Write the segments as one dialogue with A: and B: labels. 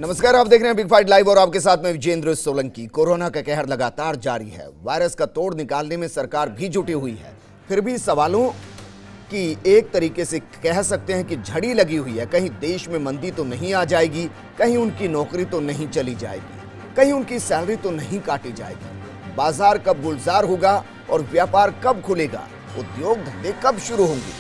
A: नमस्कार, आप देख रहे हैं बिग फाइट लाइव और आपके साथ में विजेंद्र सोलंकी। कोरोना का कहर लगातार जारी है। वायरस का तोड़ निकालने में सरकार भी जुटी हुई है। फिर भी सवालों की एक तरीके से कह सकते हैं कि झड़ी लगी हुई है। कहीं देश में मंदी तो नहीं आ जाएगी, कहीं उनकी नौकरी तो नहीं चली जाएगी, कहीं उनकी सैलरी तो नहीं काटी जाएगी। बाजार कब गुलजार होगा और व्यापार कब खुलेगा? उद्योग धंधे कब शुरू होंगे?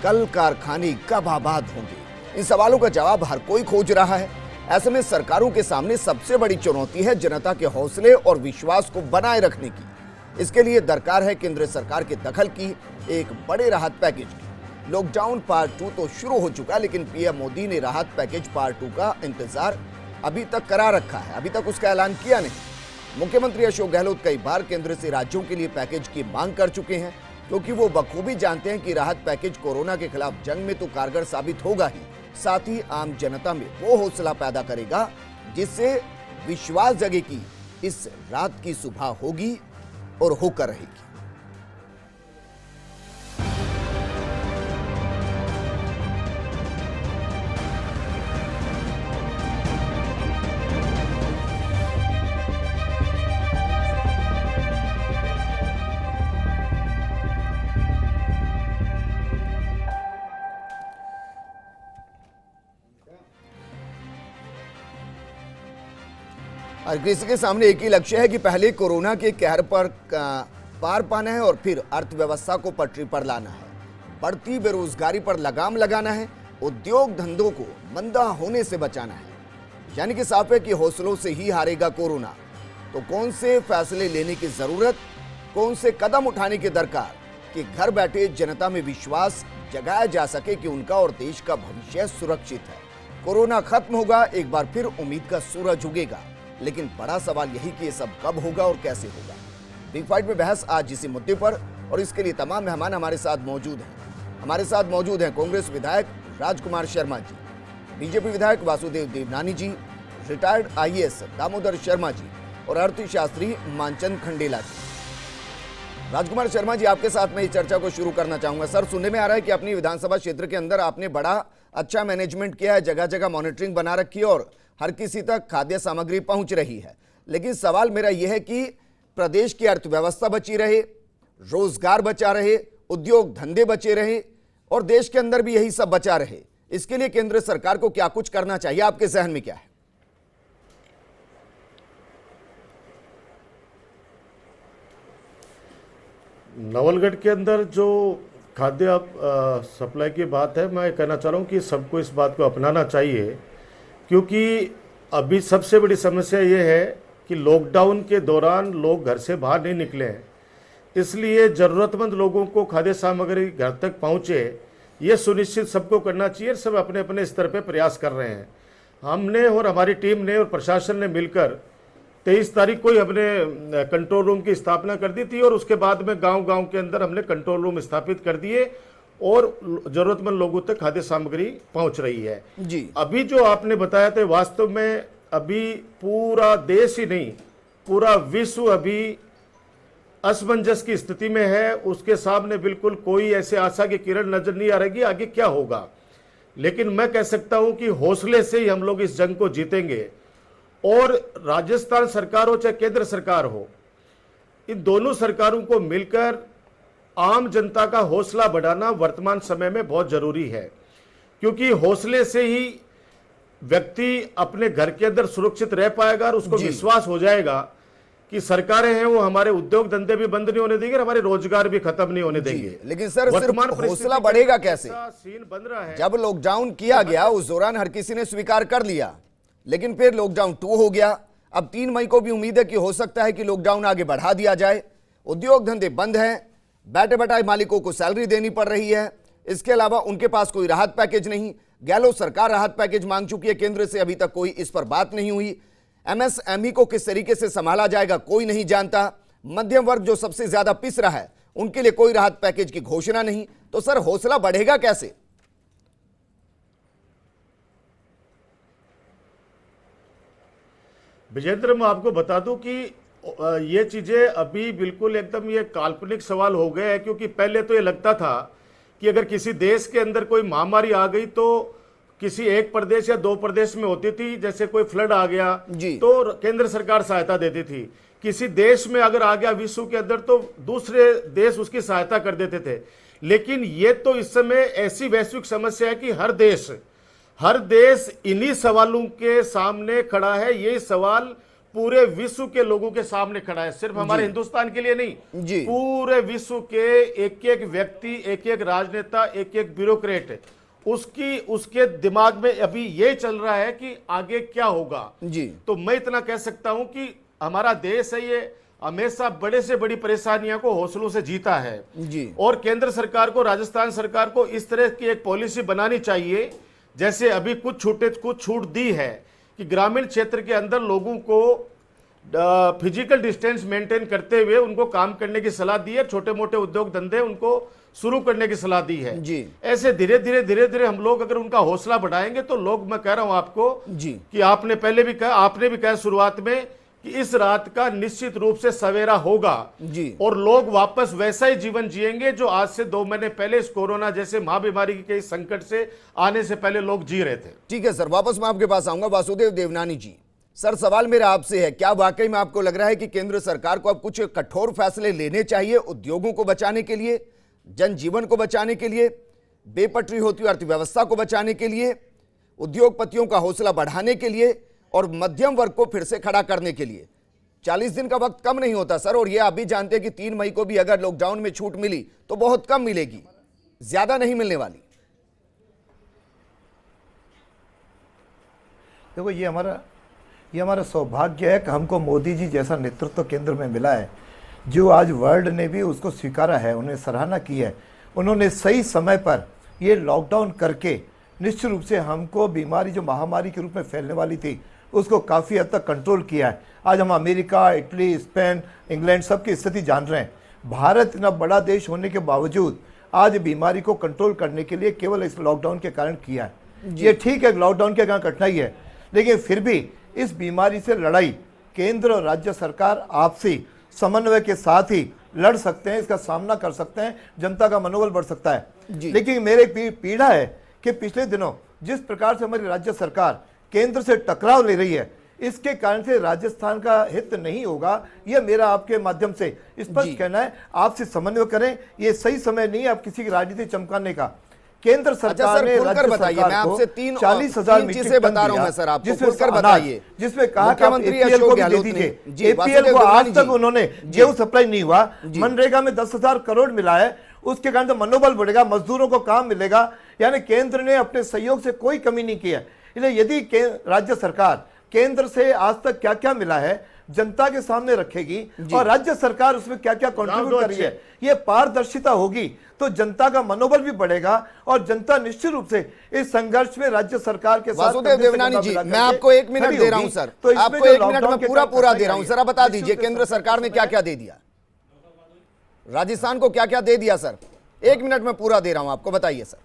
A: कल कारखाने कब आबाद होंगे? इन सवालों का जवाब हर कोई खोज रहा है। ऐसे में सरकारों के सामने सबसे बड़ी चुनौती है जनता के हौसले और विश्वास को बनाए रखने की। इसके लिए दरकार है केंद्र सरकार के दखल की, एक बड़े राहत पैकेज की। लॉकडाउन पार्ट 2 तो शुरू हो चुका, लेकिन पीएम मोदी ने राहत पैकेज पार्ट 2 का इंतजार अभी तक करा रखा है। अभी तक उसका ऐलान किया नहीं। मुख्यमंत्री अशोक गहलोत कई बार केंद्र से राज्यों के लिए पैकेज की मांग कर चुके हैं, क्योंकि वो बखूबी जानते हैं कि राहत पैकेज कोरोना के खिलाफ जंग में तो कारगर साबित होगा ही, साथ ही आम जनता में वो हौसला पैदा करेगा जिससे विश्वास जगे कि इस रात की सुबह होगी और होकर रहेगी। हर किसी के सामने एक ही लक्ष्य है कि पहले कोरोना के कहर पर पार पाना है और फिर अर्थव्यवस्था को पटरी पर लाना है। बढ़ती बेरोजगारी पर लगाम लगाना है, उद्योग धंधों को मंदा होने से बचाना है। यानी कि साफ है कि हौसलों से ही हारेगा कोरोना। तो कौन से फैसले लेने की जरूरत, कौन से कदम उठाने की दरकार कि घर बैठे जनता में विश्वास जगाया जा सके कि उनका और देश का भविष्य सुरक्षित है। कोरोना खत्म होगा, एक बार फिर उम्मीद का सूरज उगेगा, लेकिन बड़ा सवाल यही कि ये सब कब होगा और कैसे होगा। बिग फाइट में बहस आज इसी मुद्दे पर, और इसके लिए तमाम मेहमान हमारे साथ मौजूद हैं। हमारे साथ मौजूद हैं कांग्रेस विधायक राजकुमार शर्मा जी, बीजेपी विधायक वासुदेव देवनानी जी, रिटायर्ड आईएएस दामोदर शर्मा जी और अर्थशास्त्री मानचंद खंडेला जी। राजकुमार शर्मा जी, आपके साथ में इस चर्चा को शुरू करना चाहूंगा। सर, सुनने में आ रहा है कि अपनी विधानसभा क्षेत्र के अंदर आपने बड़ा अच्छा मैनेजमेंट किया है, जगह जगह मॉनिटरिंग बना रखी है और हर किसी तक खाद्य सामग्री पहुंच रही है। लेकिन सवाल मेरा यह है कि प्रदेश की अर्थव्यवस्था बची रहे, रोजगार बचा रहे, उद्योग धंधे बचे रहे और देश के अंदर भी यही सब बचा रहे, इसके लिए केंद्र सरकार को क्या कुछ करना चाहिए? आपके जहन में क्या है?
B: नवलगढ़ के अंदर जो खाद्य सप्लाई की बात है, मैं कहना चाह रहा हूँ कि सबको इस बात को अपनाना चाहिए, क्योंकि अभी सबसे बड़ी समस्या ये है कि लॉकडाउन के दौरान लोग घर से बाहर नहीं निकले हैं। इसलिए ज़रूरतमंद लोगों को खाद्य सामग्री घर तक पहुँचे, ये सुनिश्चित सबको करना चाहिए। सब अपने अपने स्तर पर प्रयास कर रहे हैं। हमने और हमारी टीम ने और प्रशासन ने मिलकर 23 तारीख को ही हमने कंट्रोल रूम की स्थापना कर दी थी और उसके बाद में गांव-गांव के अंदर हमने कंट्रोल रूम स्थापित कर दिए और जरूरतमंद लोगों तक खाद्य सामग्री पहुंच रही है
A: जी।
B: अभी जो आपने बताया था, वास्तव में अभी पूरा देश ही नहीं, पूरा विश्व अभी असमंजस की स्थिति में है। उसके सामने बिल्कुल कोई ऐसे आशा की किरण नजर नहीं आ रही कि आगे क्या होगा। लेकिन मैं कह सकता हूं कि हौसले से ही हम लोग इस जंग को जीतेंगे। और राजस्थान सरकार हो चाहे केंद्र सरकार हो, इन दोनों सरकारों को मिलकर आम जनता का हौसला बढ़ाना वर्तमान समय में बहुत जरूरी है, क्योंकि हौसले से ही व्यक्ति अपने घर के अंदर सुरक्षित रह पाएगा और उसको विश्वास हो जाएगा कि सरकारें हैं वो हमारे उद्योग धंधे भी बंद नहीं होने देंगे, हमारे रोजगार भी खत्म नहीं होने देंगे।
A: लेकिन सर, सिर्फ हौसला बढ़ेगा कैसे?
B: सीन बन रहा है।
A: जब लॉकडाउन किया गया उस दौरान हर किसी ने स्वीकार कर लिया, लेकिन फिर लॉकडाउन 2 हो गया। अब 3 मई को भी उम्मीद है कि हो सकता है कि लॉकडाउन आगे बढ़ा दिया जाए। उद्योग धंधे बंद हैं, बैठे बैठाए मालिकों को सैलरी देनी पड़ रही है। इसके अलावा उनके पास कोई राहत पैकेज नहीं। गहलोत सरकार राहत पैकेज मांग चुकी है केंद्र से, अभी तक कोई इस पर बात नहीं हुई। एमएसएमई को किस तरीके से संभाला जाएगा कोई नहीं जानता। मध्यम वर्ग जो सबसे ज्यादा पिस रहा है, उनके लिए कोई राहत पैकेज की घोषणा नहीं। तो सर, हौसला बढ़ेगा कैसे?
B: विजेंद्र, मैं आपको बता दूं कि ये चीजें अभी बिल्कुल एकदम ये काल्पनिक सवाल हो गए हैं, क्योंकि पहले तो ये लगता था कि अगर किसी देश के अंदर कोई महामारी आ गई तो किसी एक प्रदेश या दो प्रदेश में होती थी, जैसे कोई फ्लड आ गया
A: जी।
B: तो केंद्र सरकार सहायता देती थी। किसी देश में अगर आ गया विश्व के अंदर तो दूसरे देश उसकी सहायता कर देते थे। लेकिन ये तो इस समय ऐसी वैश्विक समस्या है कि हर देश इन्हीं सवालों के सामने खड़ा है। ये सवाल पूरे विश्व के लोगों के सामने खड़ा है, सिर्फ हमारे हिंदुस्तान के लिए नहीं
A: जी।
B: पूरे विश्व के एक एक व्यक्ति, एक एक राजनेता, एक एक ब्यूरोक्रेट, उसके दिमाग में अभी ये चल रहा है कि आगे क्या होगा
A: जी।
B: तो मैं इतना कह सकता हूं कि हमारा देश है, ये हमेशा बड़े से बड़ी परेशानियों को हौसलों से जीता है
A: जी।
B: और केंद्र सरकार को, राजस्थान सरकार को इस तरह की एक पॉलिसी बनानी चाहिए, जैसे अभी कुछ छूट दी है कि ग्रामीण क्षेत्र के अंदर लोगों को फिजिकल डिस्टेंस मेंटेन करते हुए उनको काम करने की सलाह दी है, छोटे मोटे उद्योग धंधे उनको शुरू करने की सलाह दी है
A: जी।
B: ऐसे धीरे धीरे हम लोग अगर उनका हौसला बढ़ाएंगे तो लोग, मैं कह रहा हूं आपको
A: जी
B: कि आपने भी कहा शुरुआत में कि इस रात का निश्चित रूप से सवेरा होगा
A: जी।
B: और लोग वापस वैसा ही जीवन जिएंगे जो आज से 2 महीने पहले इस कोरोना जैसे महाबीमारी के इस संकट से आने से पहले लोग जी रहे थे।
A: ठीक है सर, वापस मैं आपके पास आऊंगा। वासुदेव देवनानी जी, सर सवाल मेरा आपसे है, क्या वाकई में आपको लग रहा है कि केंद्र सरकार को अब कुछ कठोर फैसले लेने चाहिए उद्योगों को बचाने के लिए, जनजीवन को बचाने के लिए, बेपटरी होती हुई अर्थव्यवस्था को बचाने के लिए, उद्योगपतियों का हौसला बढ़ाने के लिए और मध्यम वर्ग को फिर से खड़ा करने के लिए? 40 दिन का वक्त कम नहीं होता सर, और ये आप भी जानते हैं कि 3 मई को भी अगर लॉकडाउन में छूट मिली तो बहुत कम मिलेगी, ज्यादा नहीं मिलने वाली।
C: देखो, ये हमारा सौभाग्य है कि हमको मोदी जी जैसा नेतृत्व केंद्र में मिला है, जो आज वर्ल्ड ने भी उसको स्वीकारा है, उन्हें सराहना की है। उन्होंने सही समय पर ये लॉकडाउन करके निश्चित रूप से हमको बीमारी जो महामारी के रूप में फैलने वाली थी उसको काफ़ी हद तक कंट्रोल किया है। आज हम अमेरिका, इटली, स्पेन, इंग्लैंड सबकी स्थिति जान रहे हैं। भारत इतना बड़ा देश होने के बावजूद आज बीमारी को कंट्रोल करने के लिए केवल इस लॉकडाउन के कारण किया है। ये ठीक है, लॉकडाउन के कारण कठिनाई है, लेकिन फिर भी इस बीमारी से लड़ाई केंद्र और राज्य सरकार आपसी समन्वय के साथ ही लड़ सकते हैं, इसका सामना कर सकते हैं, जनता का मनोबल बढ़ सकता है। लेकिन मेरे पीड़ा है कि पिछले दिनों जिस प्रकार से हमारी राज्य सरकार केंद्र से टकराव ले रही है, इसके कारण से राजस्थान का हित नहीं होगा। यह मेरा आपके माध्यम से स्पष्ट कहना है। आपसे समन्वय करें, ये सही समय नहीं है आप किसी की राजनीति चमकाने का। केंद्र सरकार ने राज्य सरकार को 40,000 मीट्रिक टन
A: बता रहा हूं सर, आपको खुलकर
C: बताइए, जिसमें कहा कि एपीएल को भी दे दीजिए। एपीएल को आज तक उन्होंने गेहूं सप्लाई नहीं हुआ। मनरेगा में 10,000 करोड़ मिला है, उसके कारण तो मनोबल बढ़ेगा, मजदूरों को काम मिलेगा। यानी केंद्र ने अपने सहयोग से कोई कमी नहीं की है। इसलिए यदि राज्य सरकार केंद्र से आज तक क्या क्या मिला है जनता के सामने रखेगी और राज्य सरकार उसमें क्या क्या कंट्रीब्यूट कर रही है, ये पारदर्शिता होगी तो जनता का मनोबल भी बढ़ेगा और जनता निश्चित रूप से इस संघर्ष में राज्य सरकार के साथ।
A: वासुदेव देवनानी जी, मैं आपको 1 मिनट दे रहा हूं सर, तो आपको 1 मिनट में पूरा दे रहा हूं। जरा बता दीजिए केंद्र सरकार ने क्या क्या दे दिया, राजस्थान को क्या क्या दे दिया सर? 1 मिनट में पूरा दे रहा हूं आपको, बताइए सर।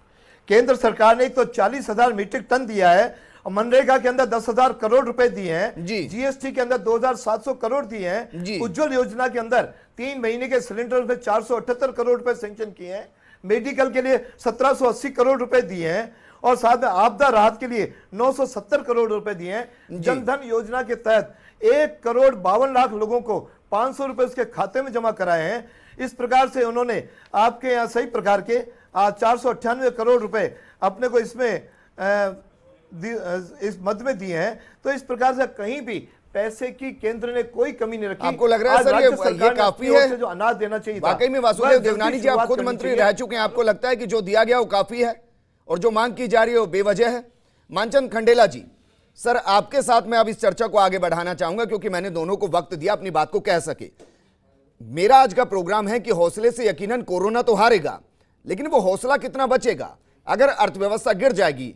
C: केंद्र सरकार ने तो 40,000 मीट्रिक टन दिया है, मनरेगा के अंदर 10,000 करोड़ रुपए दिए हैं, जीएसटी के अंदर 2,700 करोड़ दिए हैं, उज्ज्वल योजना के अंदर 3 महीने के सिलेंडर में 478 करोड़ रुपए सैंक्शन किए हैं, मेडिकल के लिए 1780 करोड़ रुपए दिए हैं और साथ में आपदा राहत के लिए 970 करोड़ रुपए दिए हैं। जनधन योजना के तहत 1,52,00,000 लोगों को 500 रुपए उसके खाते में जमा कराए हैं। इस प्रकार से उन्होंने आपके यहाँ सही प्रकार के 498 करोड़ रुपए अपने को इसमें इस मद में दिए हैं। तो इस प्रकार से कहीं भी पैसे की केंद्र ने कोई कमी नहीं रखी।
A: आपको लग रहा है सर ये काफी है
C: जो अनाज देना चाहिए?
A: वाकई में वासुदेव देवनानी जी, आप खुद मंत्री रह चुके हैं, आपको लगता है कि जो दिया गया वो काफी है और जो मांग की जा रही है वो बेवजह है? मानचंद खंडेला जी, सर आपके साथ मैं अब इस चर्चा को आगे बढ़ाना चाहूंगा क्योंकि मैंने दोनों को वक्त दिया अपनी बात को कह सके। मेरा आज का प्रोग्राम है कि हौसले से यकीनन कोरोना तो हारेगा, लेकिन वो हौसला कितना बचेगा? अगर अर्थव्यवस्था गिर जाएगी,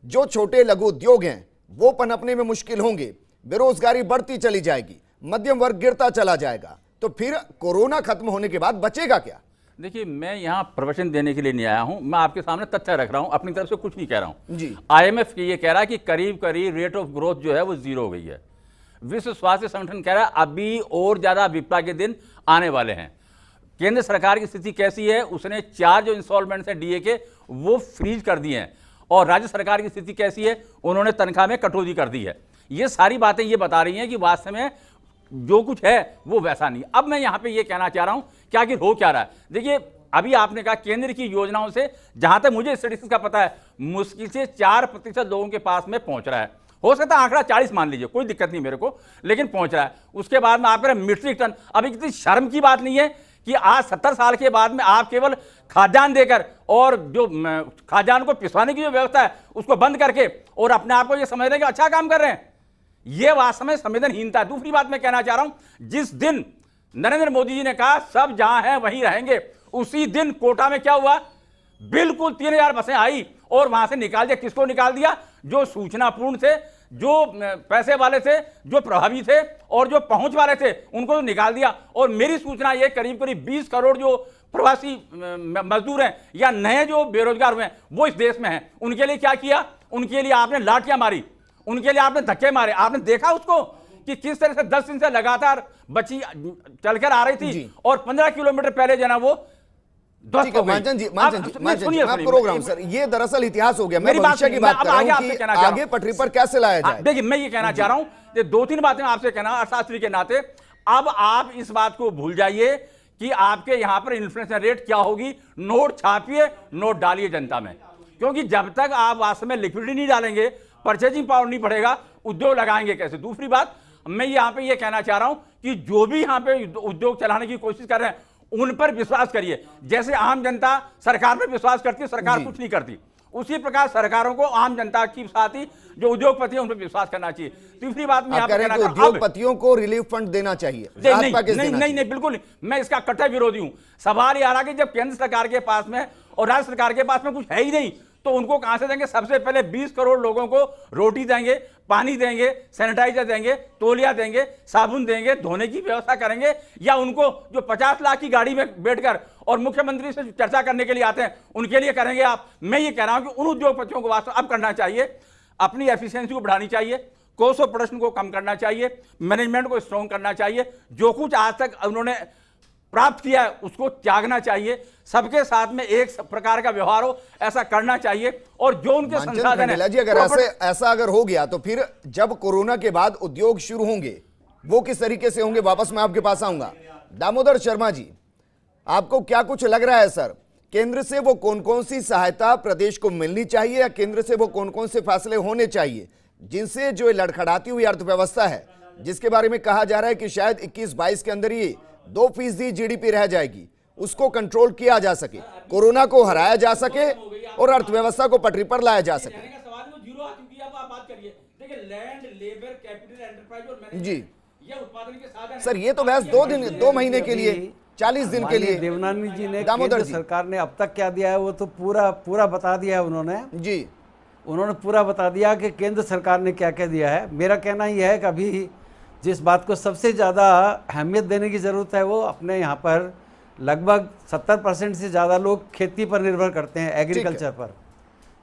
A: जो छोटे लघु उद्योग हैं वो पनपने में मुश्किल होंगे, बेरोजगारी बढ़ती चली जाएगी, मध्यम वर्ग गिरता चला जाएगा, तो फिर कोरोना खत्म होने के बाद बचेगा क्या?
D: देखिए, मैं यहाँ प्रवचन देने के लिए नहीं आया हूँ, मैं आपके सामने तथ्य रख रहा हूँ, अपनी तरफ से कुछ नहीं कह रहा हूँ
A: जी।
D: IMF ये कह रहा है कि करीब करीब रेट ऑफ ग्रोथ जो है वो 0 हो गई है। विश्व स्वास्थ्य संगठन कह रहा है अभी और ज्यादा विपदा के दिन आने वाले हैं। केंद्र सरकार की स्थिति कैसी है? उसने 4 जो इंस्टॉलमेंट्स हैं DA के वो फ्रीज कर दिए हैं और राज्य सरकार की स्थिति कैसी है, उन्होंने तनख्वाह में कटौती कर दी है। ये सारी बातें ये बता रही हैं कि वास्तव में जो कुछ है वो वैसा नहीं। अब मैं यहां पे ये कहना चाह रहा हूं कि आखिर हो क्या रहा है। देखिए, अभी आपने कहा केंद्र की योजनाओं से, जहां तक मुझे स्टैटिस्टिक्स का पता है, मुश्किल से 4% लोगों के पास में पहुंच रहा है। हो सकता है आंकड़ा 40 मान लीजिए, कोई दिक्कत नहीं मेरे को, लेकिन पहुंच रहा है। उसके बाद में आप कह रहे मीट्रिक टन। अभी कितनी शर्म की बात नहीं है कि आज 70 साल के बाद में आप केवल खाद्यान्न देकर और जो खाद्यान्न को पिसवाने की जो व्यवस्था है उसको बंद करके और अपने आप को ये समझ रहे हैं कि अच्छा काम कर रहे हैं। ये वास्तव में संवेदनहीनता है। दूसरी बात मैं कहना चाह रहा हूं, जिस दिन नरेंद्र मोदी जी ने कहा सब जहां हैं वहीं रहेंगे, उसी दिन कोटा में क्या हुआ, बिल्कुल 3000 बसें आई और वहां से निकाल दिया। किसको निकाल दिया? जो सूचनापूर्ण थे, जो पैसे वाले थे, जो प्रभावी थे और जो पहुंच वाले थे, उनको तो निकाल दिया। और मेरी सूचना ये करीब करीब 20 करोड़ जो प्रवासी मजदूर हैं या नए जो बेरोजगार हुए हैं वो इस देश में हैं। उनके लिए क्या किया? उनके लिए आपने लाठियां मारी, उनके लिए आपने धक्के मारे। आपने देखा उसको कि किस तरह से 10 दिन से लगातार बच्ची चलकर आ रही थी और 15 किलोमीटर पहले जो है ना वो
A: ठीक है। मानचंद जी, प्रोग्राम सर, ये दरअसल इतिहास हो गया। मैं भविष्य की बात कर रहा हूं कि आगे पटरी पर कैसे लाया जाए।
D: देखिए, मैं ये कहना चाह रहा हूं, ये 2-3 बातें आपसे कहना अर्थशास्त्री के नाते। अब आप इस बात को भूल जाइए कि आपके यहां पर इन्फ्लेशन रेट क्या होगी। नोट छापिए, नोट डालिए जनता में, क्योंकि जब तक आप वास्तव में लिक्विडिटी नहीं डालेंगे, परचेजिंग पावर नहीं बढ़ेगा, उद्योग लगाएंगे कैसे। दूसरी बात मैं यहां पे ये कहना चाह रहा हूं कि जो भी यहां पे उद्योग चलाने की कोशिश कर रहे हैं उन पर विश्वास करिए। जैसे आम जनता सरकार पर विश्वास करती है, सरकार कुछ नहीं करती, उसी प्रकार सरकारों को आम जनता की साथ ही जो उद्योगपति हैं उन पर विश्वास करना चाहिए। तीसरी बात मैं आप कहना चाहता हूं,
A: उद्योगपतियों को रिलीफ फंड देना चाहिए।
D: नहीं, बिल्कुल नहीं, मैं इसका कट्टर विरोधी हूं। सवाल ये आ रहा कि जब केंद्र सरकार के पास में और राज्य सरकार के पास में कुछ है ही नहीं तो उनको कहां से देंगे। सबसे पहले 20 करोड़ लोगों को रोटी देंगे, पानी देंगे, सैनिटाइजर देंगे, तौलिया देंगे, साबुन देंगे, धोने की व्यवस्था करेंगे, या उनको जो 50 लाख की गाड़ी में बैठकर और मुख्यमंत्री से चर्चा करने के लिए आते हैं उनके लिए करेंगे आप। मैं ये कह रहा हूं कि उन उद्योगपतियों को वास्तव अब करना चाहिए, अपनी एफिशिएंसी को बढ़ानी चाहिए, कॉस्ट ऑफ प्रोडक्शन को कम करना चाहिए, मैनेजमेंट को स्ट्रॉन्ग करना चाहिए। जो कुछ आज तक उन्होंने प्राप्त किया है उसको त्यागना चाहिए, सबके साथ में एक प्रकार का व्यवहार हो ऐसा करना चाहिए। और जो उनके संसाधन है,
A: अगर ऐसा अगर हो गया तो फिर जब कोरोना के बाद उद्योग शुरू होंगे वो किस तरीके से होंगे? वापस मैं आपके पास आऊंगा। दामोदर शर्मा जी, आपको क्या कुछ लग रहा है सर, केंद्र से वो कौन कौन सी सहायता प्रदेश को मिलनी चाहिए या केंद्र से वो कौन कौन से फैसले होने चाहिए जिनसे जो लड़खड़ाती हुई अर्थव्यवस्था है, जिसके बारे में कहा जा रहा है कि शायद 21-22 के अंदर ही 2% जीडीपी रह जाएगी, उसको कंट्रोल किया जा सके, कोरोना को हराया जा सके और अर्थव्यवस्था को पटरी पर लाया जा सके? जी सर, ये तो बहस 2 महीने के लिए, 40 दिन के लिए।
E: देवनानी जी ने केंद्र सरकार ने अब तक क्या दिया है वो तो पूरा बता दिया है उन्होंने जी। उन्होंने पूरा बता दिया कि केंद्र सरकार ने क्या क्या दिया है। मेरा कहना यह है कि अभी जिस बात को सबसे ज़्यादा अहमियत देने की ज़रूरत है वो अपने यहाँ पर लगभग 70% से ज़्यादा लोग खेती पर निर्भर करते हैं, एग्रीकल्चर पर।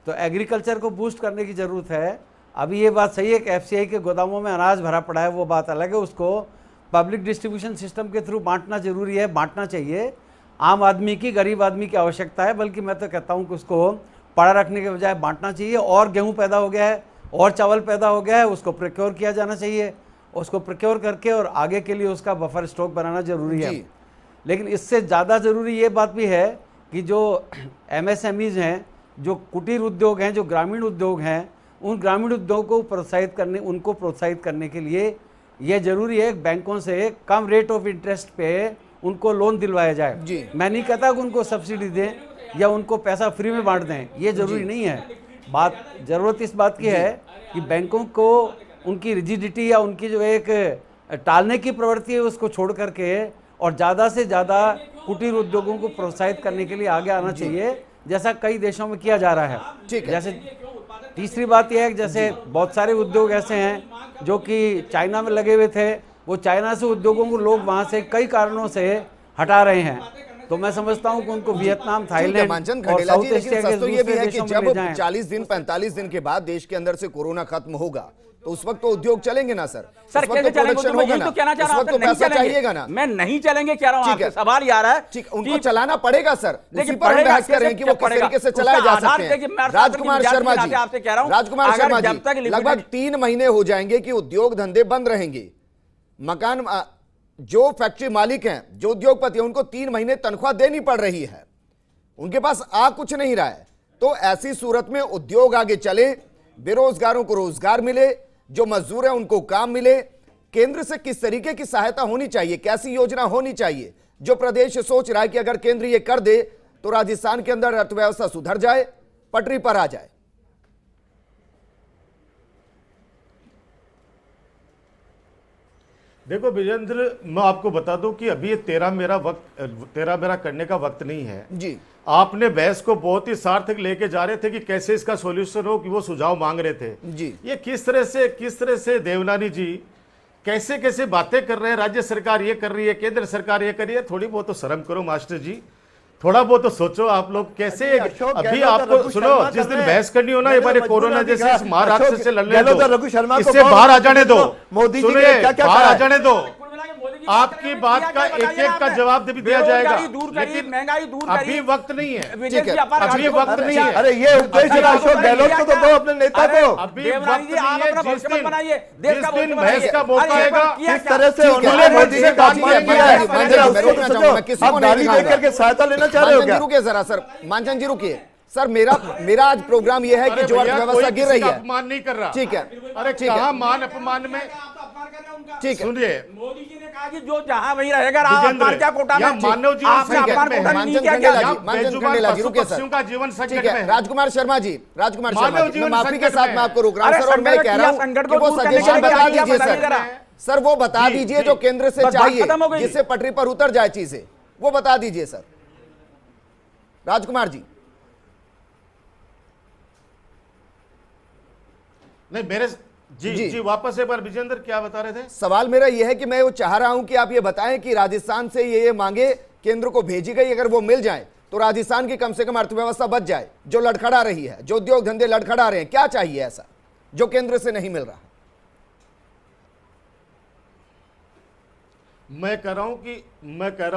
E: तो एग्रीकल्चर को बूस्ट करने की ज़रूरत है। अभी ये बात सही है कि एफसीआई के गोदामों में अनाज भरा पड़ा है, वो बात अलग है, उसको पब्लिक डिस्ट्रीब्यूशन सिस्टम के थ्रू बांटना जरूरी है, बांटना चाहिए। आम आदमी की, गरीब आदमी की आवश्यकता है, बल्कि मैं तो कहता हूँ कि उसको पड़ा रखने के बजाय बांटना चाहिए। और गेहूँ पैदा हो गया है और चावल पैदा हो गया है, उसको प्रोक्योर किया जाना चाहिए, उसको प्रोक्योर करके और आगे के लिए उसका बफर स्टॉक बनाना जरूरी है। लेकिन इससे ज़्यादा ज़रूरी ये बात भी है कि जो एमएसएमईज हैं, जो कुटीर उद्योग हैं, जो ग्रामीण उद्योग हैं, उन ग्रामीण उद्योग को प्रोत्साहित करने के लिए ये जरूरी है बैंकों से कम रेट ऑफ इंटरेस्ट पे उनको लोन दिलवाया जाए। मैं नहीं कहता कि उनको सब्सिडी दें या उनको पैसा फ्री में बांट दें, ये जरूरी नहीं है। ज़रूरत इस बात की है कि बैंकों को उनकी रिजिडिटी या उनकी जो एक टालने की प्रवृत्ति है उसको छोड़ करके और ज़्यादा से ज़्यादा कुटीर उद्योगों को प्रोत्साहित करने के लिए आगे आना चाहिए, जैसा कई देशों में किया जा रहा है। जैसे तीसरी बात यह है कि जैसे बहुत सारे उद्योग ऐसे हैं जो कि चाइना में लगे हुए थे, वो चाइना से उद्योगों को लोग वहाँ से कई कारणों से हटा रहे हैं। तो मैं समझता हूं कि उनको वियतनाम,
A: ठीक है,
E: थाईलैंड
A: मानचंद
E: और
A: खंडेला
E: साउथ
A: जी,
E: एशिया
A: लेकिन
E: के
A: सच तो ये भी
E: दूसरे
A: है कि
E: देशों में ले
A: जब
E: जाएं।
A: 40 दिन 45 दिन के बाद देश के अंदर से कोरोना खत्म होगा तो उस वक्त तो उद्योग चलेंगे ना सर।
D: सर
A: उस वक्त
D: कैसे
A: तो
D: चलेंगे?
A: प्रोडक्शन
D: तो मैं
A: होगा
D: यही
A: ना,
D: तो कहना चाह
A: उस
D: रहा हूं,
A: वक्त तो
D: नहीं
A: पैसा
D: चलेंगे।
A: चाहिएगा ना।
D: मैं नहीं चलेंगे कह रहा हूं,
A: ठीक है।
D: आपसे सवाल ये आ रहा है
A: ठीक, उनको
D: कि
A: चलाना पड़ेगा सर। उसी
D: लेकिन
A: पर हम
D: पड़ेगा
A: बहस कर रहे हैं कि वो किस तरीके से चलाए जा सकते हैं। राजकुमार शर्मा जी,
D: आपसे कह रहा हूं,
A: राजकुमार
D: अगर
A: शर्मा
D: जब तक
A: जी,
D: लिक्विडिटी-
A: लगभग 3 महीने हो जाएंगे कि उद्योग धंधे बंद रहेंगे। मकान जो फैक्ट्री मालिक हैं, जो उद्योगपति हैं, उनको 3 महीने तनख्वाह देनी पड़ रही है, उनके पास आ कुछ नहीं रहा है। तो ऐसी सूरत में उद्योग आगे चले, बेरोजगारों को रोजगार मिले, जो मजदूर हैं उनको काम मिले। केंद्र से किस तरीके की सहायता होनी चाहिए, कैसी योजना होनी चाहिए जो प्रदेश सोच रहा है कि अगर केंद्र ये कर दे तो राजस्थान के अंदर अर्थव्यवस्था सुधर जाए, पटरी पर आ जाए?
B: देखो विजेंद्र, मैं आपको बता दूं कि अभी ये तेरा मेरा करने का वक्त नहीं है
A: जी।
B: आपने बहस को बहुत ही सार्थक लेके जा रहे थे कि कैसे इसका सॉल्यूशन हो, कि वो सुझाव मांग रहे थे
A: जी।
B: ये किस तरह से देवनानी जी कैसे कैसे बातें कर रहे हैं। राज्य सरकार ये कर रही है, केंद्र सरकार ये कर रही है। थोड़ी बहुत तो शर्म करो मास्टर जी, थोड़ा बहुत तो सोचो आप लोग कैसे। अभी आपको सुनो, जिस दिन बहस करनी हो ना ये बारे कोरोना जैसे इस महाराष्ट्र से लड़ने दो, इससे बाहर आ जाने दो,
C: मोदी जी
B: सुनिए,
C: क्या क्या
B: बाहर आ जाने दो।
D: आपकी
B: बात का एक का जवाब भी दिया जाएगा,
D: लेकिन महंगाई दूर करिए।
B: अभी वक्त नहीं है,
A: ठीक है,
B: अभी वक्त नहीं है।
C: अरे ये उपदेश अशोक गहलोत को तो दो अपने नेता को।
B: अभी वक्त नहीं है। जिस दिन बहस का मौका आएगा,
C: किस तरह से उन्होंने मोदी जी का अपमान किया है, आप गाली देकर के सहायता लेना चाह रहे हो क्या?
A: रुकिए जरा सर, मानचंद जी रुकिए सर। मेरा आज प्रोग्राम यह है कि जो अर्थव्यवस्था गिर रही है,
B: अपमान नहीं कर रहा।
A: ठीक है,
B: अरे कहाँ मान अपमान में,
A: ठीक है।
B: सुनिए,
D: मोदी जी ने कहा कि जो जहाँ वही रहेगा,
B: क्या कोटा में
A: मानव जीवन संकट में। राजकुमार शर्मा जी, मैं माफी के साथ मैं आपको रोक रहा हूं सर, और मैं कह रहा हूं कि वो सजेशन बता दीजिए सर, वो बता दीजिए जो केंद्र से चाहिए, जिससे पटरी पर उतर जाए चीजें, वो बता दीजिए सर। राजकुमार जी।
B: नहीं मेरे जी वापस एक बार विजेंद्र क्या बता रहे थे?
A: सवाल मेरा यह है कि मैं वो चाह रहा हूं कि आप ये बताएं कि राजस्थान से ये मांगे केंद्र को भेजी गई, अगर वो मिल जाए तो राजस्थान की कम से कम अर्थव्यवस्था बच जाए, जो लड़खड़ा रही है, जो उद्योग धंधे लड़खड़ा रहे हैं। क्या चाहिए ऐसा जो केंद्र से नहीं मिल रहा?
B: मैं कह रहा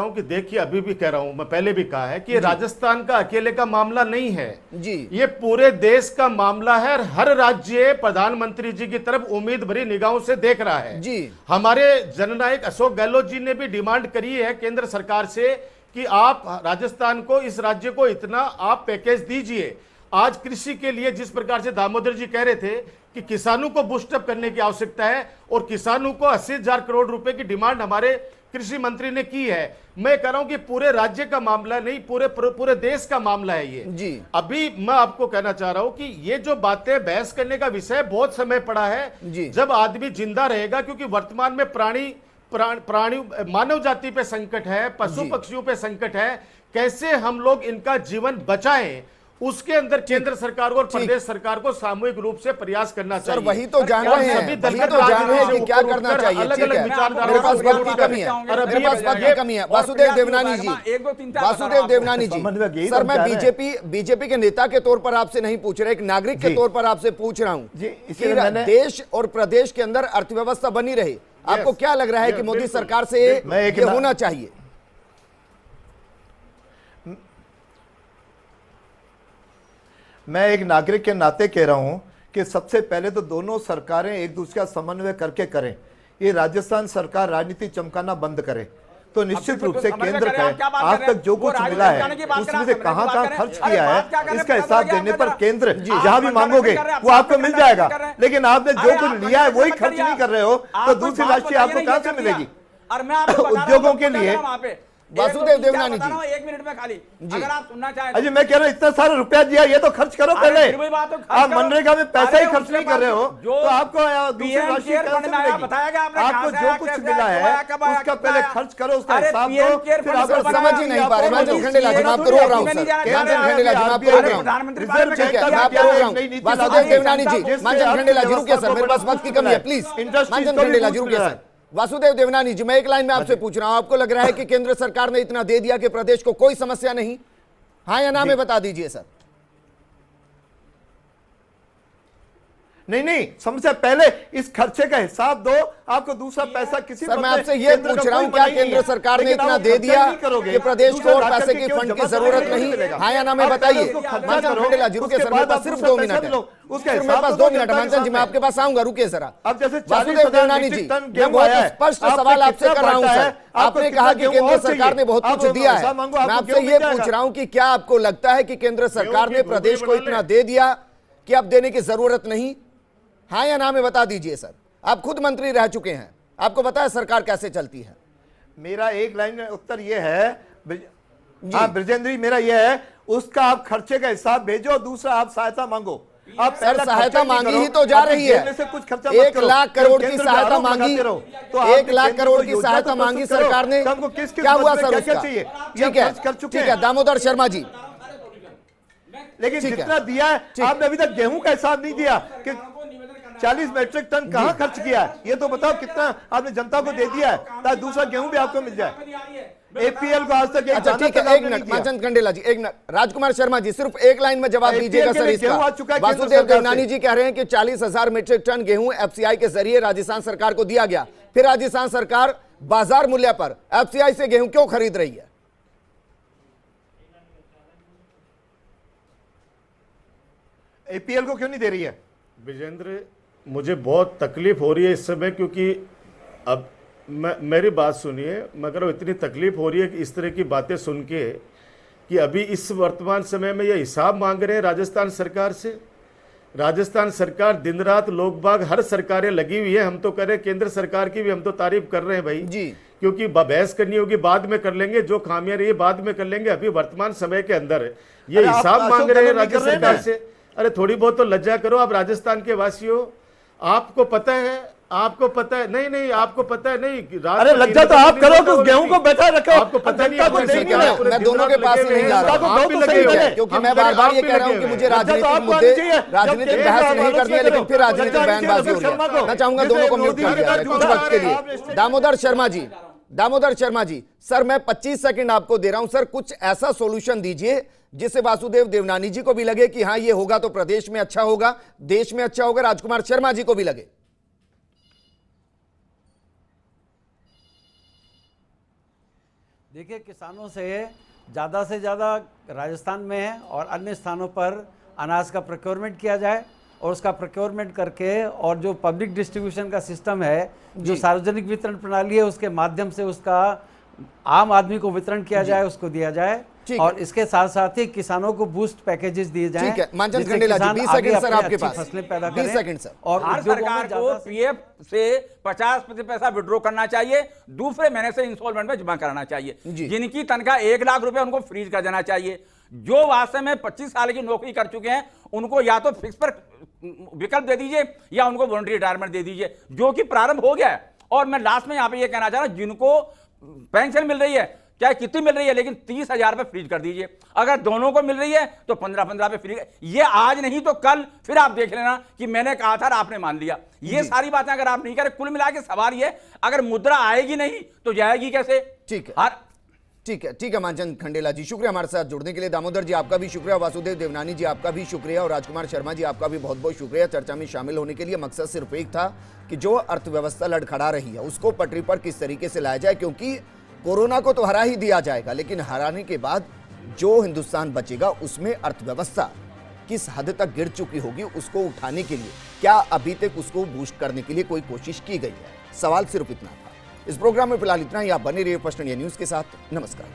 B: हूं कि देखिए, अभी भी कह रहा हूं, मैं पहले भी कहा है कि ये राजस्थान का अकेले का मामला नहीं है
A: जी,
B: ये पूरे देश का मामला है। और हर राज्य प्रधानमंत्री जी की तरफ उम्मीद भरी निगाहों से देख रहा है
A: जी।
B: हमारे जननायक अशोक गहलोत जी ने भी डिमांड करी है केंद्र सरकार से कि आप राजस्थान को, इस राज्य को इतना आप पैकेज दीजिए। आज कृषि के लिए जिस प्रकार से दामोदर जी कह रहे थे कि किसानों को बूस्टअप करने की आवश्यकता है, और किसानों को 80,000 करोड़ रुपए की डिमांड हमारे कृषि मंत्री ने की है। मैं कह रहा हूं कि पूरे राज्य का मामला नहीं, पूरे देश का मामला है ये
A: जी।
B: अभी मैं आपको कहना चाह रहा हूं कि ये जो बातें बहस करने का विषय बहुत समय पड़ा है
A: जी।
B: जब आदमी जिंदा रहेगा, क्योंकि वर्तमान में प्राणी मानव जाति पे संकट है, पशु पक्षियों पे संकट है, कैसे हम लोग इनका जीवन बचाएं, उसके अंदर केंद्र सरकार को और प्रदेश सरकार को सामूहिक रूप से प्रयास करना चाहिए।
A: सर वही तो जान रहे हैं, वही तो जान रहे हैं कि क्या करना चाहिए। ठीक है, मेरे पास वक्त की कमी है, मेरे पास वक्त की कमी है। वासुदेव देवनानी जी, वासुदेव देवनानी जी, सर मैं बीजेपी के नेता के तौर पर आपसे नहीं पूछ रहा, एक नागरिक के तौर पर आपसे पूछ रहा हूं कि देश और प्रदेश के अंदर अर्थव्यवस्था बनी रहे, आपको क्या लग रहा है कि मोदी सरकार से ये होना चाहिए?
C: मैं एक नागरिक के नाते कह रहा हूं कि सबसे पहले तो दोनों सरकारें एक दूसरे का समन्वय करके करें। ये राजस्थान सरकार राजनीति चमकाना बंद करे तो निश्चित रूप से केंद्र का आज तक जो कुछ मिला है उसमें से कहां खर्च किया है, इसका हिसाब देने पर केंद्र जहां भी मांगोगे वो आपको मिल जाएगा। लेकिन आपने जो कुछ लिया है वही खर्च नहीं कर रहे हो तो दूसरी राशि आपको कहां से मिलेगी? उद्योगों के लिए
A: वासुदेव देवनानी जी,
D: 1 मिनट में खाली, अगर आप सुनना चाहें।
C: अजी मैं कह रहा हूँ इतना सारा रुपया दिया, ये तो खर्च करो पहले। आप मनरेगा में पैसा ही खर्च नहीं कर रहे हो तो आपको दूसरी राशि कैसे मिलेगी? आपको जो कुछ मिला है उसका पहले खर्च करो, उसका हिसाब दो, फिर आप
A: समझ ही नहीं पा रहे। मानचंद खंडेला जी, मैं आपको रोक रहा हूं सर, मानचंद खंडेला जी, मैं आपको रोक रहा हूं। ठीक है, मैं आपको रोक रहा हूं। वासुदेव देवनानी जी, मानचंद खंडेला जी रुकिए सर, मेरे पास वक्त की कमी है, प्लीज। मानचंद खंडेला जी रुकिए सर, वासुदेव देवनानी जी, मैं एक लाइन में आपसे पूछ रहा हूं, आपको लग रहा है कि केंद्र सरकार ने इतना दे दिया कि प्रदेश को कोई समस्या नहीं? हाँ या ना में बता दीजिए सर।
C: नहीं, समस्या पहले इस खर्चे का हिसाब दो, आपको दूसरा पैसा किसी
A: सर मैं आपसे ये पूछ रहा हूं, क्या केंद्र सरकार ने इतना दे दिया कि प्रदेश को और पैसे की फंड की जरूरत नहीं? हाँ या ना में बताइए। मानचंद खंडेला जी रुके सर, मेरे पास सिर्फ 2 मिनट है, मेरे पास 2 मिनट है मानचंद जी, मैं आपके पास आऊंगा, रुकिए जरा।
C: अब जैसे
A: वासुदेव देवनानी जी, मैं बहुत स्पष्ट सवाल आपसे कर रहा हूं सर। आपने कहा कि केंद्र सरकार ने बहुत कुछ दिया है, मैं आपसे ये पूछ रहा हूं कि क्या आपको लगता है कि केंद्र सरकार ने प्रदेश को इतना दे दिया कि अब देने की जरूरत नहीं? हाँ या ना में बता दीजिए सर। आप खुद मंत्री रह चुके हैं, आपको पता है सरकार कैसे चलती है।
C: मेरा एक लाइन में उत्तर यह है, हाँ ब्रजेंद्र जी, मेरा यह है, उसका आप खर्चे का हिसाब भेजो, दूसरा आप सहायता मांगो। आप
A: सर सहायता मांगी ही तो जा रही है, 1 लाख करोड़ की सहायता मांगी, 1 लाख करोड़ की सहायता मांगी सरकार ने, क्या हुआ सर उसका? ठीक है दामोदर शर्मा जी,
C: लेकिन जितना दिया है आपने अभी तक गेहूं का हिसाब नहीं दिया कि 40 मीट्रिक टन कहां खर्च किया है, ये तो बताओ कितना आपने जनता को दे दिया है, ताकि दूसरा गेहूं भी आपको मिल जाए। एपीएल को आज तक
A: अच्छा ठीक है, एक मिनट मानचंद खंडेला जी, एक मिनट। राजकुमार शर्मा जी सिर्फ एक लाइन में जवाब दीजिएगा सर इसका। वासुदेव देवनानी जी कह रहे हैं कि 40,000 मीट्रिक टन गेहूं एफसीआई के जरिए राजस्थान सरकार को दिया गया, फिर राजस्थान सरकार बाजार मूल्य पर एफसीआई से गेहूं क्यों खरीद रही है?
C: एपीएल को क्यों नहीं दे रही है?
B: विजेंद्र, मुझे बहुत तकलीफ हो रही है इस समय, क्योंकि अब मेरी बात सुनिए, मगर इतनी तकलीफ हो रही है कि इस तरह की बातें सुन के कि अभी इस वर्तमान समय में ये हिसाब मांग रहे हैं राजस्थान सरकार से। राजस्थान सरकार दिन रात, लोग बाग, हर सरकारें लगी हुई है। हम तो कह रहे हैं केंद्र सरकार की भी हम तो तारीफ कर रहे हैं भाई
A: जी,
B: क्योंकि बहस करनी होगी बाद में कर लेंगे, जो खामियां रही बाद में कर लेंगे। अभी वर्तमान समय के अंदर ये हिसाब मांग रहे हैं राज्य सरकार से। अरे थोड़ी बहुत तो लज्जा करो आप राजस्थान के वासियों, आपको पता है, आपको पता है, नहीं आपको पता है, नहीं
C: अरे लज्जा तो आप करो कि उस गेहूं को बैठा रखो,
B: आपको पता नहीं है।
A: मैं दोनों के पास नहीं जा रहा हूं, क्योंकि मैं बार बार ये कह रहा हूं कि मुझे राजनीतिक मुद्दे, राजनीतिक बहस नहीं करनी है, लेकिन फिर राजनीतिक बयानबाजी हो रही है। मैं चाहूंगा दोनों को म्यूट कर दिया जाए कुछ वक्त के लिए। दामोदर शर्मा जी सर, मैं 25 सेकंड आपको दे रहा हूं सर, कुछ ऐसा सॉल्यूशन दीजिए जिससे वासुदेव देवनानी जी को भी लगे कि हाँ ये होगा तो प्रदेश में अच्छा होगा, देश में अच्छा होगा, राजकुमार शर्मा जी को भी लगे।
E: देखिए, किसानों से ज़्यादा राजस्थान में है और अन्य स्थानों पर अनाज का प्रोक्योरमेंट किया जाए, और उसका प्रोक्योरमेंट करके और जो पब्लिक डिस्ट्रीब्यूशन का सिस्टम है, जो सार्वजनिक वितरण प्रणाली है, उसके माध्यम से उसका आम आदमी को वितरण किया जाए, उसको दिया जाए, और इसके साथ साथ ही किसानों को बूस्ट पैकेजेस दिए जाएं।
A: ठीक है मानचंद खंडेला जी, 20 सेकंड सर आपके पास,
E: फसलें पैदा करें,
A: 20 सेकंड सर।
D: और हर सरकार को पीएफ से 50% पैसा विड्रॉ करना चाहिए, दूसरे महीने से इंस्टॉलमेंट में जमा कराना चाहिए। जिनकी तनख्वाह 1 लाख रुपए उनको फ्रीज कर देना चाहिए। जो वास्तव में 25 साल की नौकरी कर चुके हैं उनको या तो फिक्स पर विकल्प दे दीजिए या उनको वॉलंटरी रिटायरमेंट दे दीजिए, जो कि प्रारंभ हो गया है। और मैं लास्ट में यहां पे ये कहना चाह रहा हूं, जिनको पेंशन मिल रही है, चाहे कितनी मिल रही है, लेकिन 30,000 पे फ्रीज कर दीजिए। अगर दोनों को मिल रही है तो 15-15 पे फ्रीज। ये आज नहीं तो कल फिर आप देख लेना कि मैंने कहा था आपने मान लिया। ये सारी बातें अगर आप नहीं करें, कुल मिला के सवाल ये, अगर मुद्रा आएगी नहीं तो जाएगी कैसे?
A: ठीक है मानचंद खंडेला जी, शुक्रिया हमारे साथ जुड़ने के लिए। दामोदर जी आपका भी शुक्रिया, वासुदेव देवनानी जी आपका भी शुक्रिया, और राजकुमार शर्मा जी आपका भी बहुत बहुत शुक्रिया चर्चा में शामिल होने के लिए। मकसद सिर्फ एक था कि जो अर्थव्यवस्था लड़खड़ा रही है उसको पटरी पर किस तरीके से लाया जाए, क्योंकि कोरोना को तो हरा ही दिया जाएगा, लेकिन हराने के बाद जो हिंदुस्तान बचेगा उसमें अर्थव्यवस्था किस हद तक गिर चुकी होगी, उसको उठाने के लिए क्या अभी तक उसको बूस्ट करने के लिए कोई कोशिश की गई है? सवाल सिर्फ इतना था। इस प्रोग्राम में फिलहाल इतना ही। आप बने रहिए फर्स्ट इंडिया न्यूज के साथ। नमस्कार।